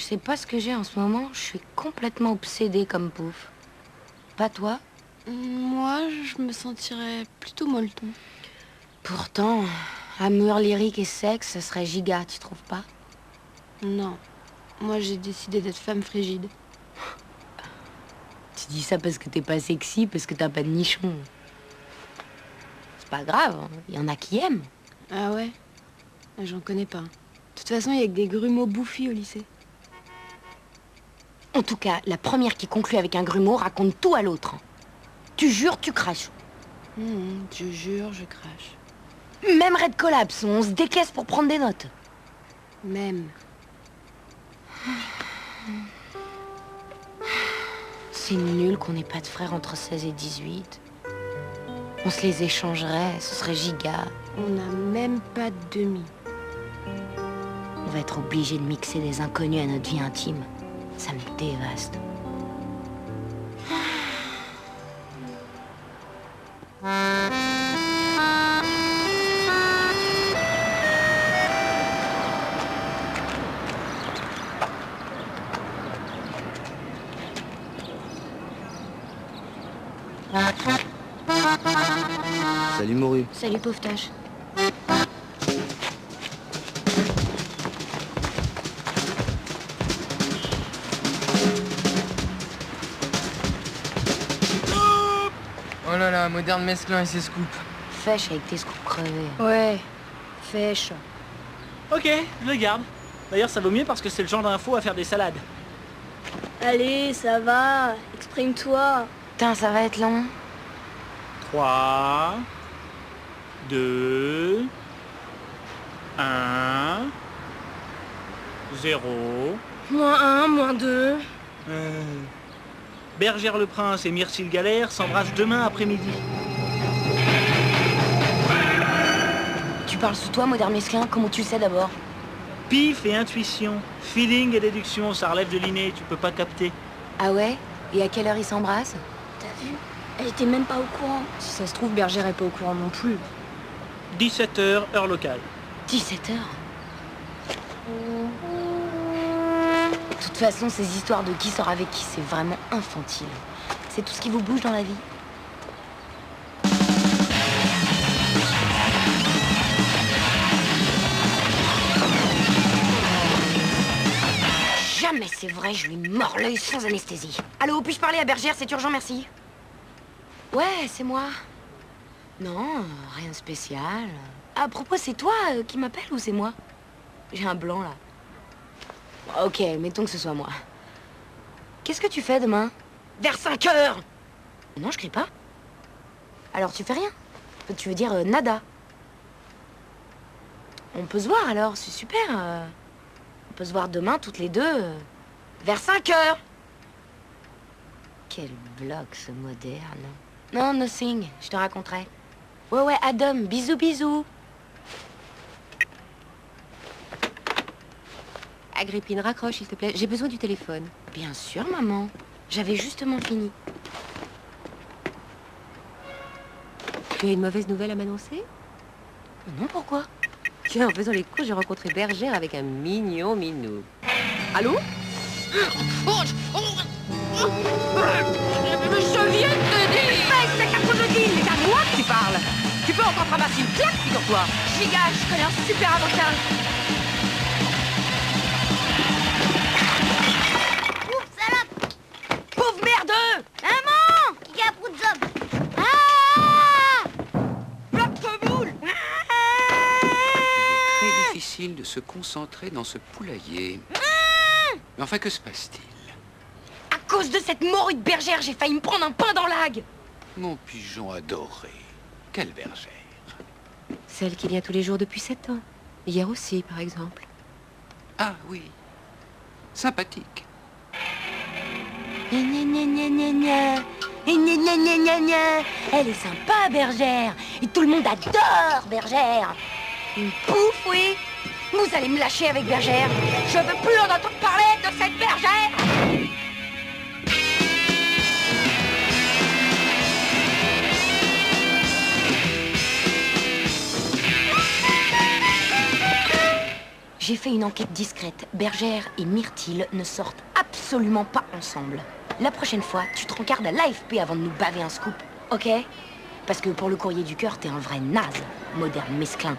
sais pas ce que j'ai en ce moment. Je suis complètement obsédée comme pouf. Pas toi? Moi, je me sentirais plutôt molleton. Pourtant, amour lyrique et sexe, ça serait giga, tu trouves pas? Non. Moi, j'ai décidé d'être femme frigide. Tu dis ça parce que t'es pas sexy, parce que t'as pas de nichon. C'est pas grave, il y en a qui aiment. Ah ouais? J'en connais pas. De toute façon, il y a que des grumeaux bouffis au lycée. En tout cas, la première qui conclut avec un grumeau raconte tout à l'autre. Tu jures, tu craches. Je jure, je crache. Même Red Collapse, on se décaisse pour prendre des notes. Même. C'est nul qu'on n'ait pas de frères entre 16 et 18. On se les échangerait, ce serait giga. On n'a même pas de demi. On va être obligé de mixer des inconnus à notre vie intime. Ça me dévaste. Salut Moru. Salut pauvre tâche. Oh là là, moderne mesclin et ses scoops. Fèche avec tes scoops crevés. Ouais. Fèche. Ok, je le garde. D'ailleurs, ça vaut mieux parce que c'est le genre d'info à faire des salades. Allez, ça va. Exprime-toi. Putain, ça va être long. 3, 2, 1, 0. -1, -2. Bergère le Prince et Myrcille Galère s'embrassent demain après-midi. Tu parles sous toi, moderne mesclin, comment tu le sais d'abord? Pif et intuition, feeling et déduction, ça relève de l'inné, tu peux pas capter. Ah ouais? Et à quelle heure ils s'embrassent? T'as vu? Elle était même pas au courant. Si ça se trouve, Bergère est pas au courant non plus. 17h, heure locale. 17 heures. De toute façon, ces histoires de qui sort avec qui, c'est vraiment infantile. C'est tout ce qui vous bouge dans la vie. Jamais c'est vrai, je lui mords l'œil sans anesthésie. Allô, puis-je parler à Bergère? C'est urgent, merci. Ouais, c'est moi. Non, rien de spécial. À propos, c'est toi qui m'appelle ou c'est moi? J'ai un blanc, là. Ok, mettons que ce soit moi. Qu'est-ce que tu fais demain? Vers 5 heures! Non, je crie pas. Alors tu fais rien? Tu veux dire nada? On peut se voir alors, c'est super. On peut se voir demain toutes les deux. Vers 5 heures! Quel bloc ce moderne. Non, nothing, je te raconterai. Ouais, Adam, bisous, bisous. Agrippine, raccroche, s'il te plaît. J'ai besoin du téléphone. Bien sûr, maman. J'avais justement fini. Tu as une mauvaise nouvelle à m'annoncer? Non, pourquoi? Tiens, en faisant les courses, j'ai rencontré Bergère avec un mignon minou. Allô? Je viens de te dire! C'est qu'à de dire, c'est à moi que tu parles. Tu peux encore ramasser une claque, figure-toi. Giga, je connais un super avocat. Ouf, salope. Pauvre merdeux! Maman! Qui a pris de job? Bloc de boule! Très difficile de se concentrer dans ce poulailler. Mais enfin, que se passe-t-il? À cause de cette morue de bergère, j'ai failli me prendre un pain dans l'âgue. Mon pigeon adoré. Quelle bergère? Celle qui vient tous les jours depuis 7 ans. Hier aussi, par exemple. Ah oui, sympathique. Gna, gna, gna, gna, gna, gna. Gna, gna, gna, gna, gna. Elle est sympa, bergère. Et tout le monde adore bergère. Une pouf, oui. Vous allez me lâcher avec bergère. Je veux plus en entendre parler de cette bergère. J'ai fait une enquête discrète. Bergère et Myrtille ne sortent absolument pas ensemble. La prochaine fois, tu te rencardes à l'AFP avant de nous baver un scoop, ok? Parce que pour le courrier du cœur, t'es un vrai naze, moderne mesclin.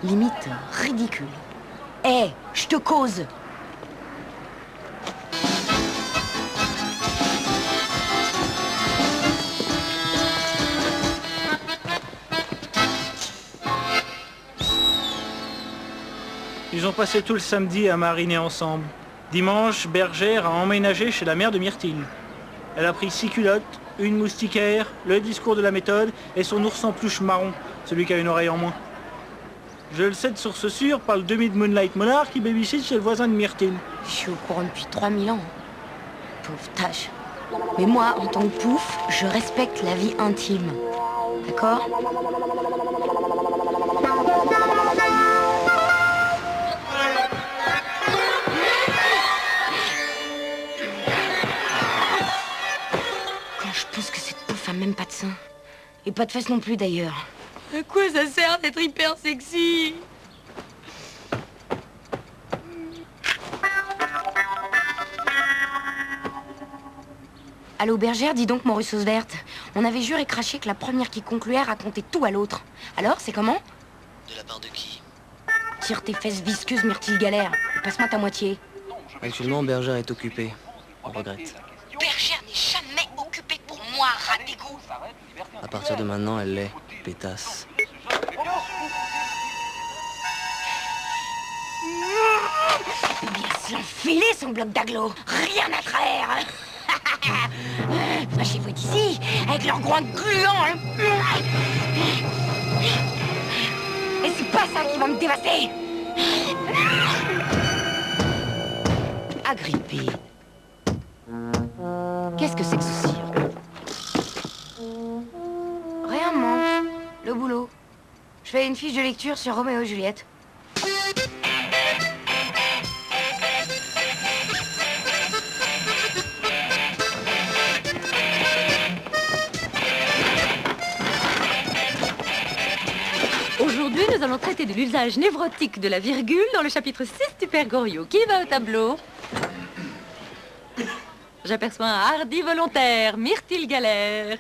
Limite ridicule. Hé, je te cause! Ils ont passé tout le samedi à mariner ensemble. Dimanche, Bergère a emménagé chez la mère de Myrtille. Elle a pris 6 culottes, une moustiquaire, le discours de la méthode et son ours en peluche marron, celui qui a une oreille en moins. Je le sais de source sûre par le demi de Moonlight Monarch qui babysit chez le voisin de Myrtille. Je suis au courant depuis 3000 ans. Pauvre tâche. Mais moi, en tant que pouf, je respecte la vie intime. D'accord? Quand je pense que cette pouf a même pas de sein. Et pas de fesses non plus d'ailleurs. À quoi ça sert d'être hyper sexy? Allô Bergère, dis donc Maurice Sauce Verte. On avait juré et craché que la première qui concluait racontait tout à l'autre. Alors, c'est comment? De la part de qui? Tire tes fesses visqueuses, Myrtille Galère. Et passe-moi ta moitié. Actuellement, Bergère est occupée. On regrette. Bergère n'est jamais occupée pour moi, rat d'égout. À partir de maintenant, elle l'est. Pétasse. Bien se l'enfiler, son bloc d'agglo. Rien à travers. Fâchez-vous d'ici, avec leurs groins gluants. Et c'est pas ça qui va me dévaster. Agrippé. Qu'est-ce que c'est que ce cire? Rien, maman. Le boulot. Je fais une fiche de lecture sur Roméo et Juliette. Aujourd'hui, nous allons traiter de l'usage névrotique de la virgule dans le chapitre 6 du Père Goriot. Qui va au tableau? J'aperçois un hardi volontaire, Myrtille Galère.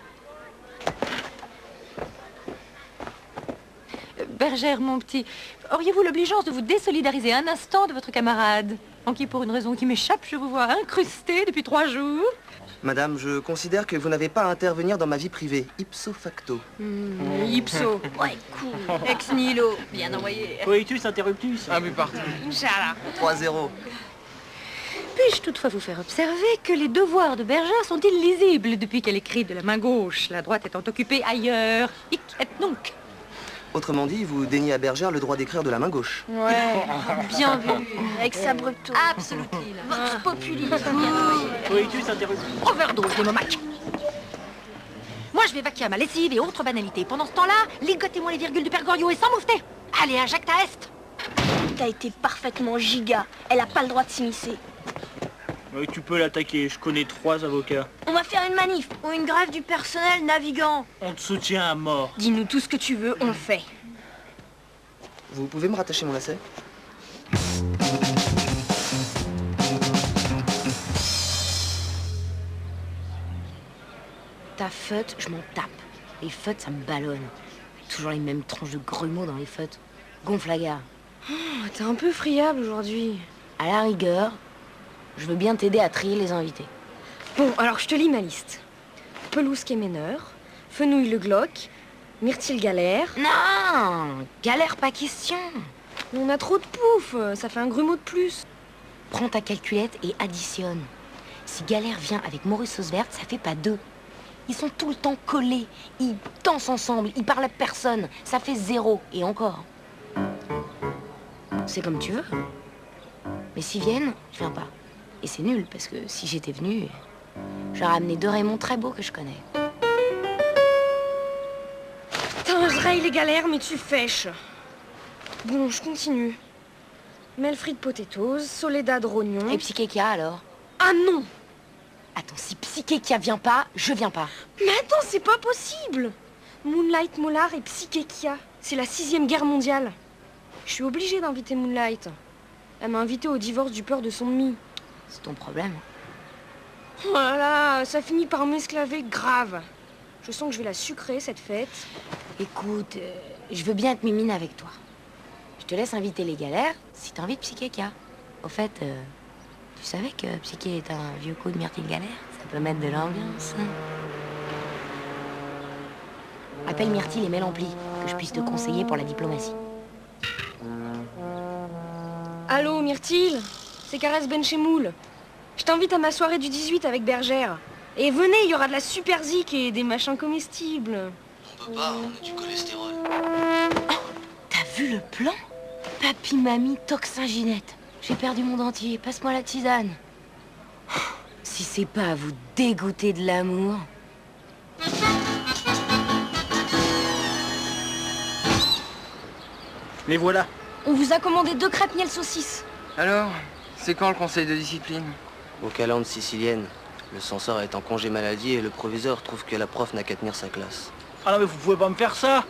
Bergère, mon petit, auriez-vous l'obligeance de vous désolidariser un instant de votre camarade, en qui, pour une raison qui m'échappe, je vous vois incrusté depuis 3 jours? Madame, je considère que vous n'avez pas à intervenir dans ma vie privée, ipso facto. Ipso. Ouais, cool. Ex nihilo. Bien envoyé. Coitus interruptus. Ah, mais partout. Inch'Allah. 3-0. Puis-je toutefois vous faire observer que les devoirs de Bergère sont illisibles depuis qu'elle écrit de la main gauche, la droite étant occupée ailleurs. Hic et nunc. Autrement dit, vous déniez à Bergère le droit d'écrire de la main gauche. Ouais, bien vu. Avec sa brupto. Absolument. Vox populi. Coitus interruptus. Overdose, les momacs. Moi, je vais vaquer à ma lessive et autres banalités. Pendant ce temps-là, ligotez-moi les virgules du Père Goriot et sans moufter. Allez, un Jacques Est. T'as été parfaitement giga. Elle a pas le droit de s'immiscer. Oui, tu peux l'attaquer, je connais 3 avocats. On va faire une manif ou une grève du personnel navigant. On te soutient à mort. Dis-nous tout ce que tu veux, on le fait. Vous pouvez me rattacher mon lacet? Ta feute, je m'en tape. Les feutes, ça me ballonne. Toujours les mêmes tranches de grumeaux dans les feutes. Gonfle la gare. T'es un peu friable aujourd'hui. À la rigueur, je veux bien t'aider à trier les invités. Bon, alors je te lis ma liste. Pelouse Kéméneur, Fenouil le Glock, Myrtille Galère. Non, galère pas question. On a trop de pouf, ça fait un grumeau de plus. Prends ta calculette et additionne. Si Galère vient avec Maurice Sauce Verte, ça fait pas 2. Ils sont tout le temps collés, ils dansent ensemble, ils parlent à personne. Ça fait 0, et encore. C'est comme tu veux. Mais s'ils viennent, je viens pas. Et c'est nul, parce que si j'étais venue, j'aurais amené 2 Raymond très beaux que je connais. Putain, je raille les galères, mais tu fèches. Bon, je continue. Melfried Potatoes, Soledad Rognon. Et Psychekia alors? Ah non! Attends, si Psychekia vient pas, je viens pas. Mais attends, c'est pas possible! Moonlight Mollard et Psychekia. C'est la 6e guerre mondiale. Je suis obligée d'inviter Moonlight. Elle m'a invité au divorce du père de son demi. C'est ton problème. Oh là là, ça finit par m'esclaver grave. Je sens que je vais la sucrer, cette fête. Écoute, je veux bien être mimine avec toi. Je te laisse inviter les galères si t'invites Psyché-K. Au fait, tu savais que Psyché est un vieux coup de Myrtille Galère? Ça peut mettre de l'ambiance. Appelle Myrtille et mets l'ampli, que je puisse te conseiller pour la diplomatie. Allô, Myrtille, c'est Caresse Benchemoul. Je t'invite à ma soirée du 18 avec Bergère. Et venez, il y aura de la super zik et des machins comestibles. On peut pas, on a du cholestérol. Oh, t'as vu le plan? Papy, mamie, toxinginette. J'ai perdu mon dentier, passe-moi la tisane. Oh, si c'est pas à vous dégoûter de l'amour. Les voilà. On vous a commandé 2 crêpes miel saucisse. Alors, c'est quand le conseil de discipline? Aux calendes siciliennes, le censeur est en congé maladie et le proviseur trouve que la prof n'a qu'à tenir sa classe. Ah non mais vous pouvez pas me faire ça.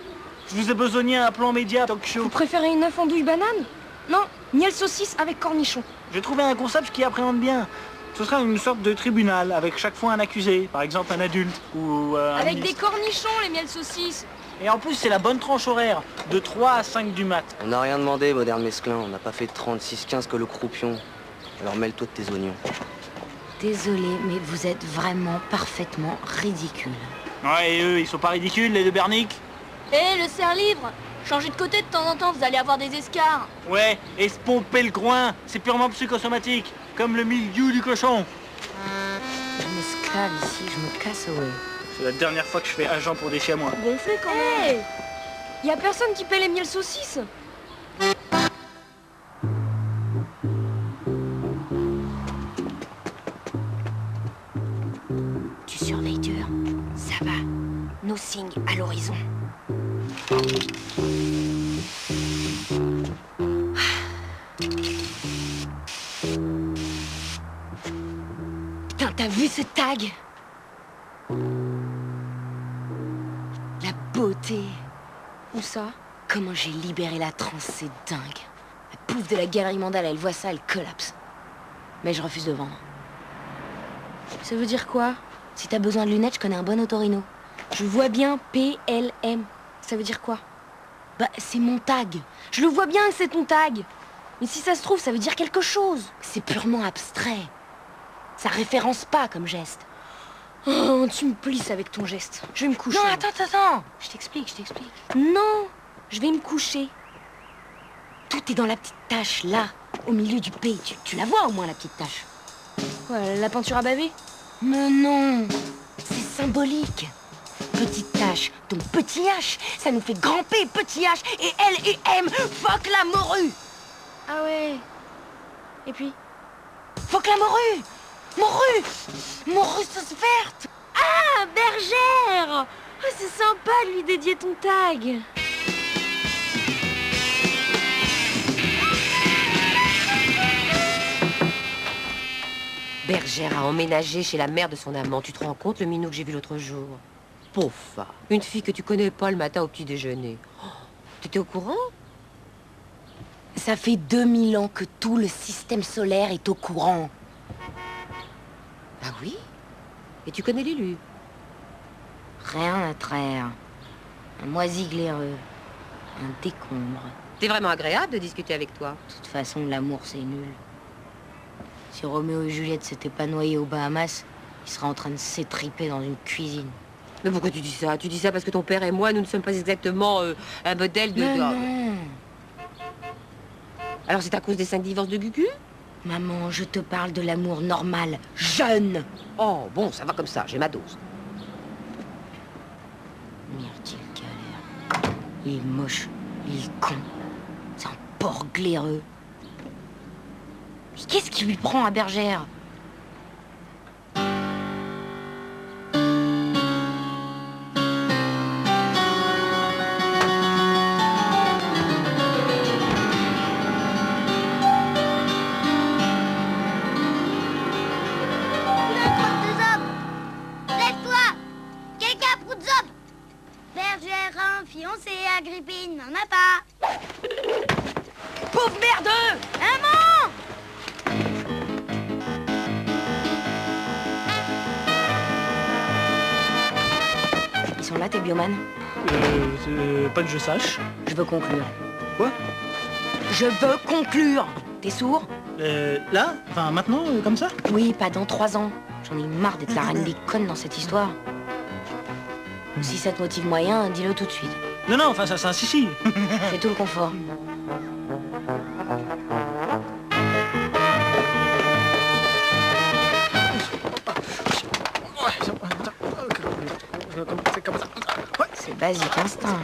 Je vous ai besogné un plan média talk show. Vous préférez une œuf andouille banane? Non, miel saucisse avec cornichon. J'ai trouvé un concept qui appréhende bien. Ce sera une sorte de tribunal, avec chaque fois un accusé, par exemple un adulte ou un Avec ministre. des cornichons, les miel saucisses. Et en plus, c'est la bonne tranche horaire, de 3 à 5 du mat. On n'a rien demandé, moderne mesclin. On n'a pas fait 36-15 que le croupion. Alors mêle-toi de tes oignons. Désolée, mais vous êtes vraiment parfaitement ridicule. Ouais, et eux, ils sont pas ridicules, les deux berniques? Hé, le serre-livre! Changez de côté de temps en temps, vous allez avoir des escarres. Ouais, et se pomper le groin, c'est purement psychosomatique, comme le milieu du cochon. Je m'esclave ici, je me casse au. C'est la dernière fois que je fais agent pour des chamois. Gonflé quand même. Y a personne qui paie les miel saucisses. Tu surveilles dur. Ça va. Nos signes à l'horizon. Putain, t'as vu ce tag? La beauté. Où ça? Comment j'ai libéré la transe, c'est dingue. La pouffe de la galerie Mandal, elle voit ça, elle collapse. Mais je refuse de vendre. Ça veut dire quoi? Si t'as besoin de lunettes, je connais un bon otorino. Je vois bien PLM. Ça veut dire quoi? Bah, c'est mon tag. Je le vois bien, c'est ton tag. Mais si ça se trouve, ça veut dire quelque chose. C'est purement abstrait. Ça référence pas comme geste. Oh, tu me plisses avec ton geste. Je vais me coucher. Non, attends. Je t'explique. Non, je vais me coucher. Tout est dans la petite tache, là, au milieu du P. Tu la vois au moins, la petite tache? Ouais, la peinture à baver? Mais non, c'est symbolique. Petite tache, donc petit H, ça nous fait grand P, petit H, et L et M, fuck la morue. Ah ouais. Et puis? Fuck la morue. Morue sauce verte. Ah, Bergère. Oh, c'est sympa de lui dédier ton tag. Bergère a emménagé chez la mère de son amant. Tu te rends compte, le minou que j'ai vu l'autre jour? Pauvre femme. Une fille que tu connais pas le matin au petit déjeuner. Oh, t'étais au courant? Ça fait 2000 ans que tout le système solaire est au courant. Ah oui? Et tu connais l'élu? Rien à traire. Un moisi glaireux. Un décombre. C'est vraiment agréable de discuter avec toi. De toute façon, l'amour, c'est nul. Si Roméo et Juliette s'étaient pas noyés aux Bahamas, ils seraient en train de s'étriper dans une cuisine. Mais pourquoi tu dis ça? Tu dis ça parce que ton père et moi, nous ne sommes pas exactement un modèle de... Non. Alors c'est à cause des 5 divorces de Gugu? Maman, je te parle de l'amour normal, jeune. Oh, bon, ça va comme ça, j'ai ma dose. Myrtille Galère. Il est moche, il est con. C'est un porc glaireux. Mais qu'est-ce qui lui prend à Bergère? Fiancé Agrippine n'en a pas. Pauvre merdeux! Maman! sont là, tes biomanes? Pas que je sache. Je veux conclure. Quoi? Je veux conclure. T'es sourd? Là? Enfin, maintenant, comme ça? Oui, pas dans 3 ans. J'en ai marre d'être la reine des connes dans cette histoire. Si ça te motive moyen, dis-le tout de suite. Non, non, enfin, ça, si. Fais tout le confort. C'est basique instinct.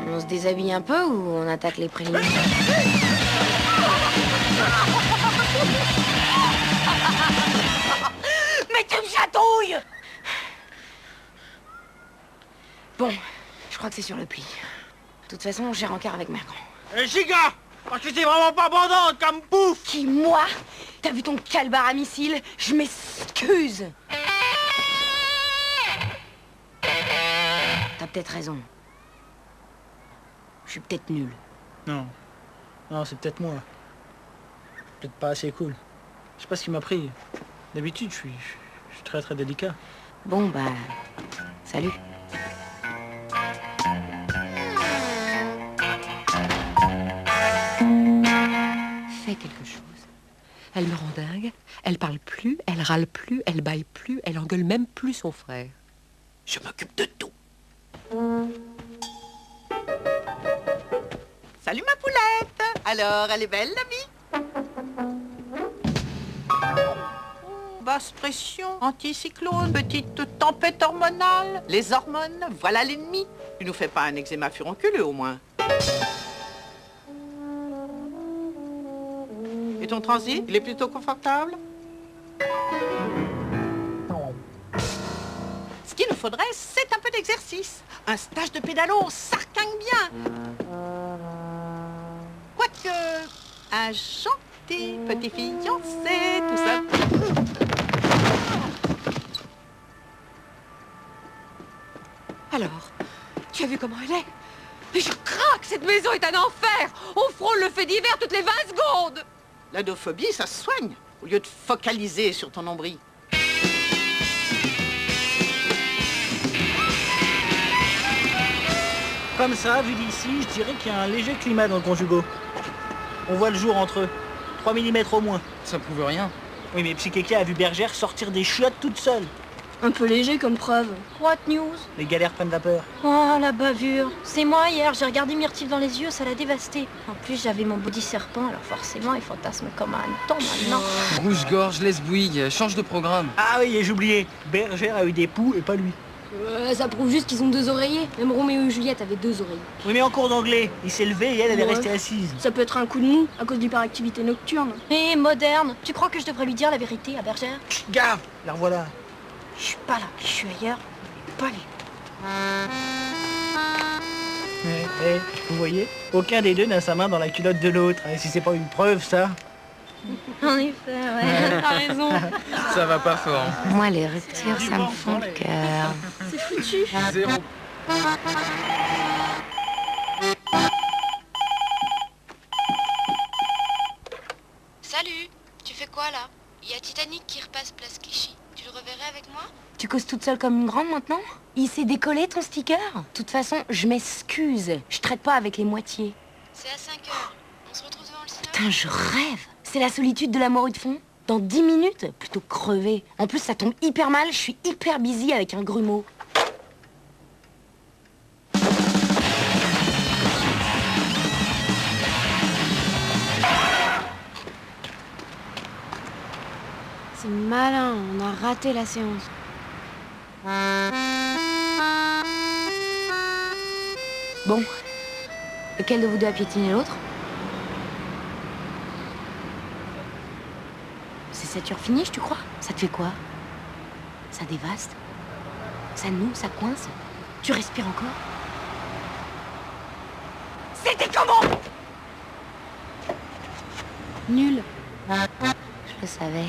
On se déshabille un peu ou on attaque les préliminaires? Mais tu me chatouilles! Bon, je crois que c'est sur le pli. De toute façon, j'ai rencard avec Mergrand. Giga! Parce que c'est vraiment pas bandante comme pouf! Qui, moi? T'as vu ton calbar à missile? Je m'excuse! T'as peut-être raison. Je suis peut-être nul. Non. Non, c'est peut-être moi. Peut-être pas assez cool. Je sais pas ce qui m'a pris. D'habitude, je suis très très délicat. Bon, bah... Salut. Fais quelque chose. Elle me rend dingue, elle parle plus, elle râle plus, elle bâille plus, elle engueule même plus son frère. Je m'occupe de tout. Salut ma poulette. Alors, elle est belle la vie? Basse pression, anticyclone, petite tempête hormonale. Les hormones, voilà l'ennemi. Tu nous fais pas un eczéma furonculeux au moins. Et ton transit, il est plutôt confortable? Ce qu'il nous faudrait, c'est un peu d'exercice. Un stage de pédalo, ça requingue bien. Quoique, un gentil petit fiancé, tout ça. Alors, tu as vu comment elle est? Mais je craque, cette maison est un enfer. On frôle le fait divers toutes les 20 secondes. L'adophobie, ça se soigne, au lieu de focaliser sur ton nombril. Comme ça, vu d'ici, je dirais qu'il y a un léger climat dans le conjugo. On voit le jour entre eux. 3 mm au moins. Ça prouve rien. Oui, mais Psykeka a vu Bergère sortir des chiottes toute seule. Un peu léger comme preuve. What news? Les galères prennent vapeur. Oh, la bavure. C'est moi hier, j'ai regardé Myrtille dans les yeux, ça l'a dévasté. En plus, j'avais mon body serpent, alors forcément, il fantasme comme un hanneton maintenant. Rouge-gorge, laisse bouille, change de programme. Ah oui, et j'ai oublié. Bergère a eu des poux et pas lui. Ça prouve juste qu'ils ont 2 oreillers. Même Roméo et Juliette avaient 2 oreilles. Oui, mais en cours d'anglais, il s'est levé et elle est Ouais. restée assise. Ça peut être un coup de mou à cause d'hyperactivité nocturne. Hé, moderne, tu crois que je devrais lui dire la vérité à Bergère? Chut, gaffe, la revoilà. Je suis pas là, je suis ailleurs. Pas les... Vous voyez, aucun des deux n'a sa main dans la culotte de l'autre. Et si c'est pas une preuve, ça. En effet, ouais, t'as raison. Ça va pas fort. Moi, les ruptures, ça me fond le cœur. C'est foutu. Zéro. Salut, tu fais quoi là? Il y a Titanic qui repasse place Clichy. Tu le reverrais avec moi? Tu causes toute seule comme une grande maintenant? Il s'est décollé ton sticker? De toute façon, je m'excuse. Je traite pas avec les moitiés. C'est à 5 heures. On se retrouve devant le cinéma? Putain, je rêve. C'est la solitude de la morue de fond. Dans 10 minutes, plutôt crever. En plus, ça tombe hyper mal, je suis hyper busy avec un grumeau. C'est malin, on a raté la séance. Bon, lequel de vous deux a piétiné l'autre? C'est sature finish, tu crois? Ça te fait quoi? Ça dévaste? Ça noue, ça coince? Tu respires encore? C'était comment? Nul. Je le savais.